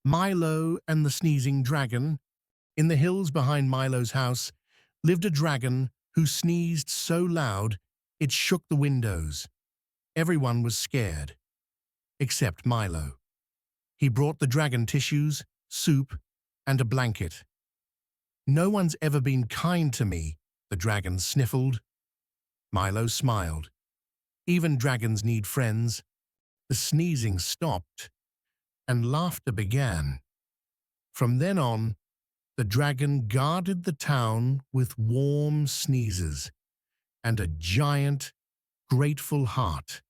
Milo and the Sneezing Dragon. In the hills behind Milo's house lived a dragon who sneezed so loud it shook the windows. Everyone was scared, except Milo. He brought the dragon tissues, soup, and a blanket. "No one's ever been kind to me," the dragon sniffled. Milo smiled. "Even dragons need friends." The sneezing stopped, and laughter began. From then on, the dragon guarded the town with warm sneezes and a giant, grateful heart.